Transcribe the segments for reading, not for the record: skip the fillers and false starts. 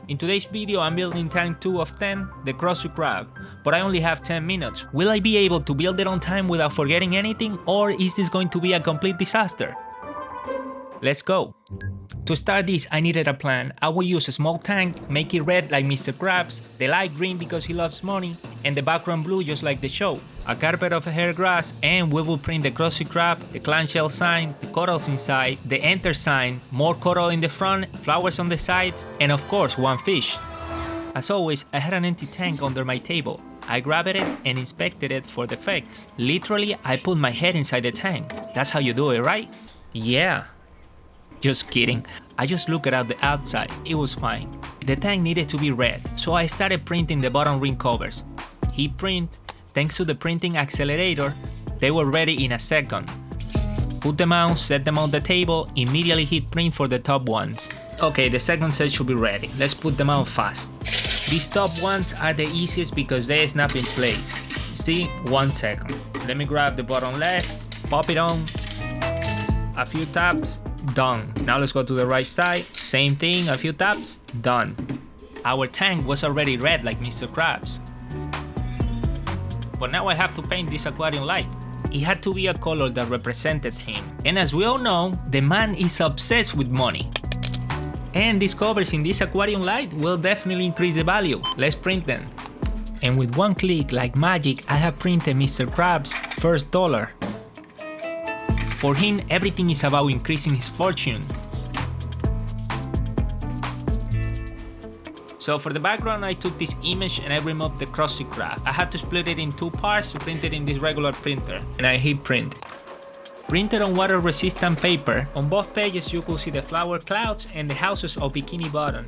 In today's video I'm building tank 2 of 10, the Krusty Krab, but I only have 10 minutes. Will I be able to build it on time without forgetting anything, or is this going to be a complete disaster? Let's go! To start this, I needed a plan. I will use a small tank, make it red like Mr. Krabs, the light green because he loves money, and the background blue just like the show. A carpet of hair grass, and we will print the Krusty Krab, the clamshell sign, the corals inside, the enter sign, more coral in the front, flowers on the sides, and of course one fish. As always, I had an empty tank under my table. I grabbed it and inspected it for defects. Literally, I put my head inside the tank. That's how you do it, right? Yeah. Just kidding, I just looked at the outside, it was fine. The tank needed to be red, so I started printing the bottom ring covers. Heat print, thanks to the printing accelerator, they were ready in a second. Put them out, set them on the table, immediately heat print for the top ones. Okay, the second set should be ready, let's put them out fast. These top ones are the easiest because they snap in place. See, 1 second. Let me grab the bottom left, pop it on, a few taps, done. Now let's go to the right side, same thing, a few taps, done. Our tank was already red like Mr. Krabs. But now I have to paint this aquarium light. It had to be a color that represented him. And as we all know, the man is obsessed with money. And these covers in this aquarium light will definitely increase the value. Let's print them. And with one click, like magic, I have printed Mr. Krabs' first dollar. For him, everything is about increasing his fortune. So for the background, I took this image and I removed the Krusty Krab. I had to split it in 2 parts to print it in this regular printer, and I heat print. Printed on water resistant paper. On both pages you could see the flower clouds and the houses of Bikini Bottom.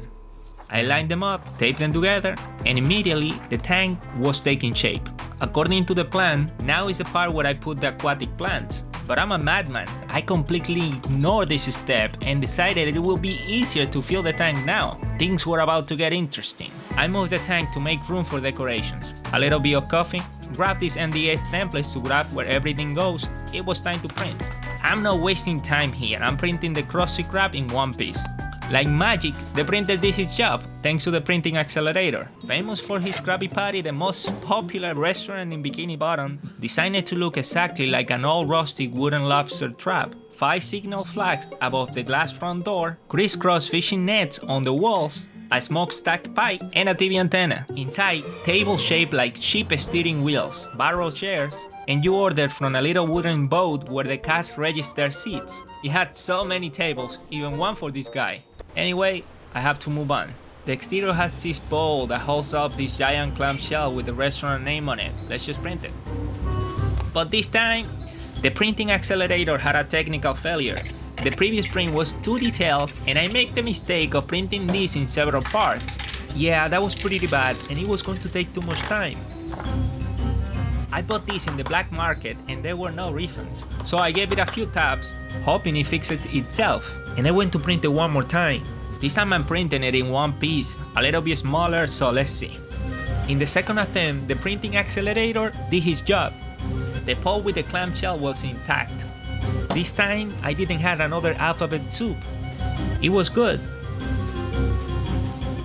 I lined them up, taped them together, and immediately the tank was taking shape. According to the plan, now is the part where I put the aquatic plants. But I'm a madman, I completely ignored this step and decided it will be easier to fill the tank now. Things were about to get interesting. I moved the tank to make room for decorations. A little bit of coffee, grab these MDF templates to graph where everything goes. It was time to print. I'm not wasting time here, I'm printing the Krusty Krab in one piece. Like magic, the printer did its job, thanks to the printing accelerator. Famous for his Krabby Patty, the most popular restaurant in Bikini Bottom, designed to look exactly like an old rustic wooden lobster trap. 5 signal flags above the glass front door, crisscross fishing nets on the walls, a smokestack pipe, and a TV antenna. Inside, tables shaped like ship steering wheels, barrel chairs, and you ordered from a little wooden boat where the cash register sits. It had so many tables, even one for this guy. Anyway, I have to move on. The exterior has this bowl that holds up this giant clamshell with the restaurant name on it. Let's just print it. But this time, the printing accelerator had a technical failure. The previous print was too detailed and I made the mistake of printing this in several parts. Yeah, that was pretty bad and it was going to take too much time. I bought this in the black market and there were no refunds, so I gave it a few taps, hoping it fixed it itself. And I went to print it one more time. This time I'm printing it in one piece, a little bit smaller, so let's see. In the second attempt, the printing accelerator did his job. The pole with the clamshell was intact. This time, I didn't have another alphabet soup. It was good.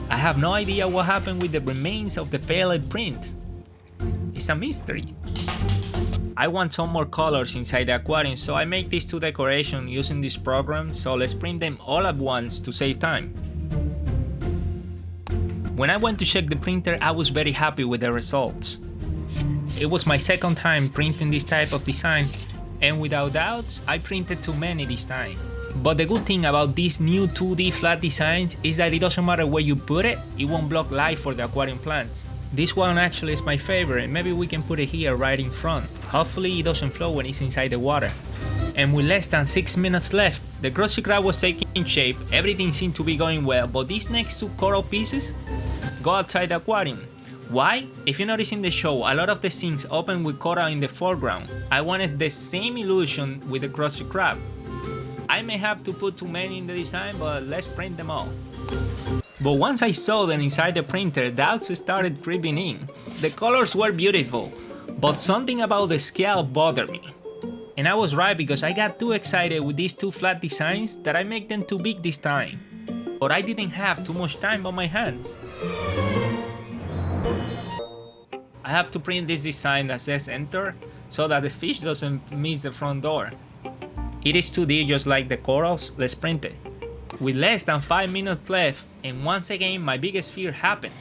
I have no idea what happened with the remains of the failed print. It's a mystery. I want some more colors inside the aquarium, so I make these 2 decorations using this program, so let's print them all at once to save time. When I went to check the printer, I was very happy with the results. It was my second time printing this type of design, and without doubts, I printed too many this time. But the good thing about these new 2D flat designs is that it doesn't matter where you put it, it won't block light for the aquarium plants. This one actually is my favorite, maybe we can put it here right in front. Hopefully it doesn't flow when it's inside the water. And with less than 6 minutes left, the Krusty Krab was taking shape, everything seemed to be going well, but these next 2 coral pieces go outside the aquarium. Why? If you notice in the show, a lot of the scenes open with coral in the foreground. I wanted the same illusion with the Krusty Krab. I may have to put too many in the design, but let's print them all. But once I saw them inside the printer, doubts started creeping in. The colors were beautiful, but something about the scale bothered me. And I was right because I got too excited with these 2 flat designs that I make them too big this time. but I didn't have too much time on my hands. I have to print this design that says enter so that the fish doesn't miss the front door. It is 2D just like the corals, let's print it. With less than 5 minutes left, and once again my biggest fear happened.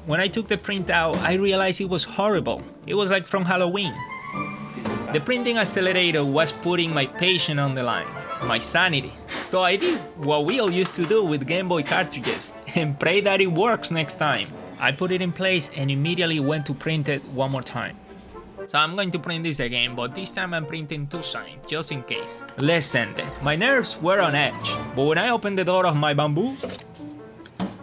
When I took the print out, I realized it was horrible. It was like from Halloween. The printing accelerator was putting my patience on the line, my sanity. So I did what we all used to do with Game Boy cartridges, and pray that it works next time. I put it in place and immediately went to print it one more time. So I'm going to print this again, but this time I'm printing 2 signs, just in case. Let's send it. My nerves were on edge, but when I opened the door of my bamboo,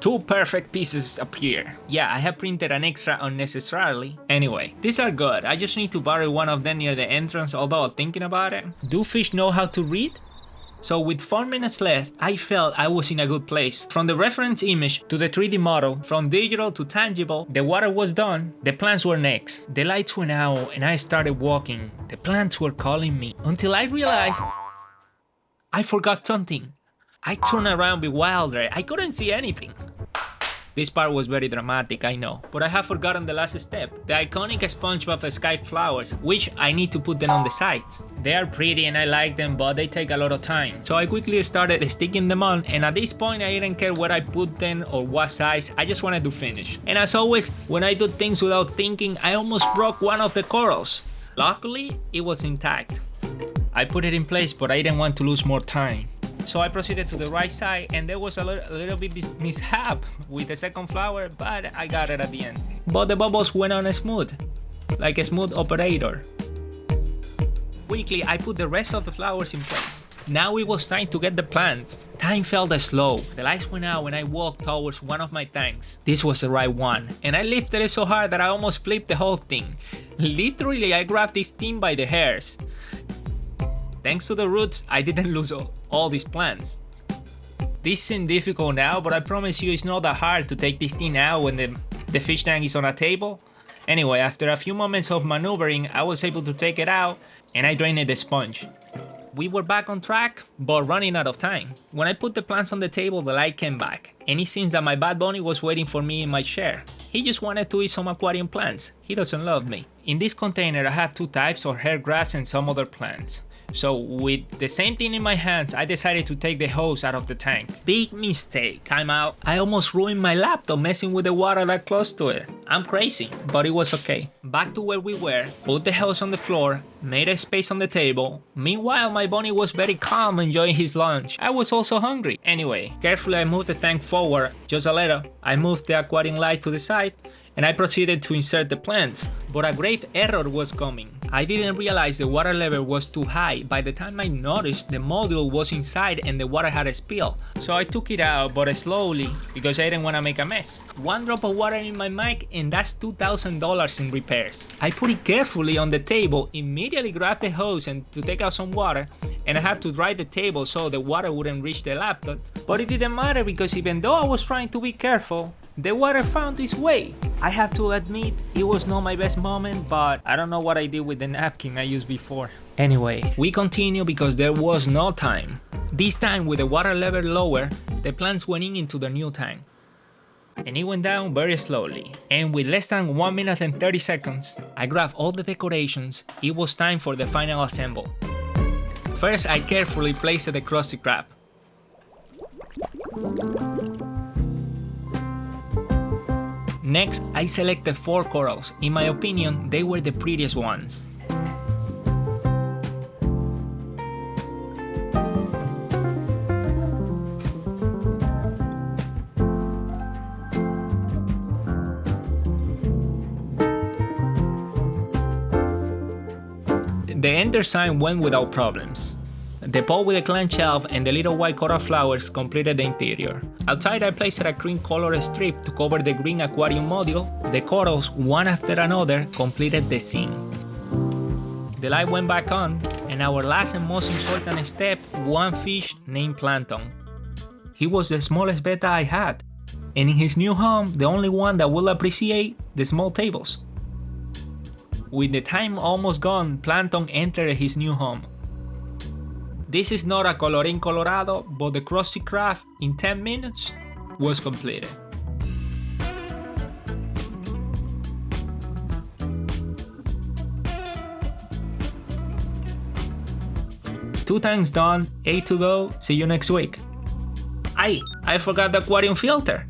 2 perfect pieces appear. Yeah, I have printed an extra unnecessarily. Anyway, these are good. I just need to bury one of them near the entrance, although thinking about it, do fish know how to read? So with 4 minutes left, I felt I was in a good place. From the reference image to the 3D model, from digital to tangible, the water was done, the plants were next. The lights went out and I started walking. The plants were calling me until I realized I forgot something. I turned around bewildered. I couldn't see anything. This part was very dramatic, I know, but I have forgotten the last step, the iconic SpongeBob sky flowers, which I need to put them on the sides. They are pretty and I like them, but they take a lot of time. So I quickly started sticking them on, and at this point I didn't care where I put them or what size, I just wanted to finish. And as always, when I do things without thinking, I almost broke one of the corals. Luckily, it was intact. I put it in place, but I didn't want to lose more time. So I proceeded to the right side, and there was a little bit mishap with the second flower, but I got it at the end. But the bubbles went on smooth, like a smooth operator. Quickly, I put the rest of the flowers in place. Now it was time to get the plants. Time felt slow. The lights went out and I walked towards one of my tanks. This was the right one, and I lifted it so hard that I almost flipped the whole thing. Literally, I grabbed this thing by the hairs. Thanks to the roots, I didn't lose all these plants. This seems difficult now, but I promise you it's not that hard to take this thing out when the fish tank is on a table. Anyway, after a few moments of maneuvering, I was able to take it out and I drained the sponge. We were back on track, but running out of time. When I put the plants on the table, the light came back, and it seems that my bad bunny was waiting for me in my chair. He just wanted to eat some aquarium plants. He doesn't love me. In this container, I have 2 types of hair grass and some other plants. So with the same thing in my hands, I decided to take the hose out of the tank. Big mistake. Time out. I almost ruined my laptop messing with the water that close to it. I'm crazy, but it was okay. Back to where we were, put the hose on the floor, made a space on the table. Meanwhile, my bunny was very calm enjoying his lunch. I was also hungry. Anyway, carefully I moved the tank forward, just a little. I moved the aquarium light to the side, and I proceeded to insert the plants, but a grave error was coming. I didn't realize the water level was too high. By the time I noticed, the module was inside and the water had spilled. So I took it out, but slowly, because I didn't want to make a mess. 1 drop of water in my mic and that's $2,000 in repairs. I put it carefully on the table, immediately grabbed the hose and to take out some water, and I had to dry the table so the water wouldn't reach the laptop. But it didn't matter because even though I was trying to be careful, the water found its way. I have to admit, it was not my best moment, but I don't know what I did with the napkin I used before. Anyway, we continue because there was no time. This time with the water level lower, the plants went into the new tank. And it went down very slowly. And with less than 1 minute and 30 seconds, I grabbed all the decorations. It was time for the final assemble. First, I carefully placed the Krusty Krab. Next, I selected 4 corals. In my opinion, they were the prettiest ones. The enter sign went without problems. The pot with the clamshell and the little white coral flowers completed the interior. Outside I placed a cream colored strip to cover the green aquarium module. The corals, one after another, completed the scene. The light went back on, and our last and most important step, one fish named Plantonk. He was the smallest Betta I had, and in his new home, the only one that will appreciate the small tables. With the time almost gone, Plantonk entered his new home. This is not a colorin colorado, but the Krusty Krab in 10 minutes was completed. Two tanks done, 8 to go, see you next week. I forgot the aquarium filter.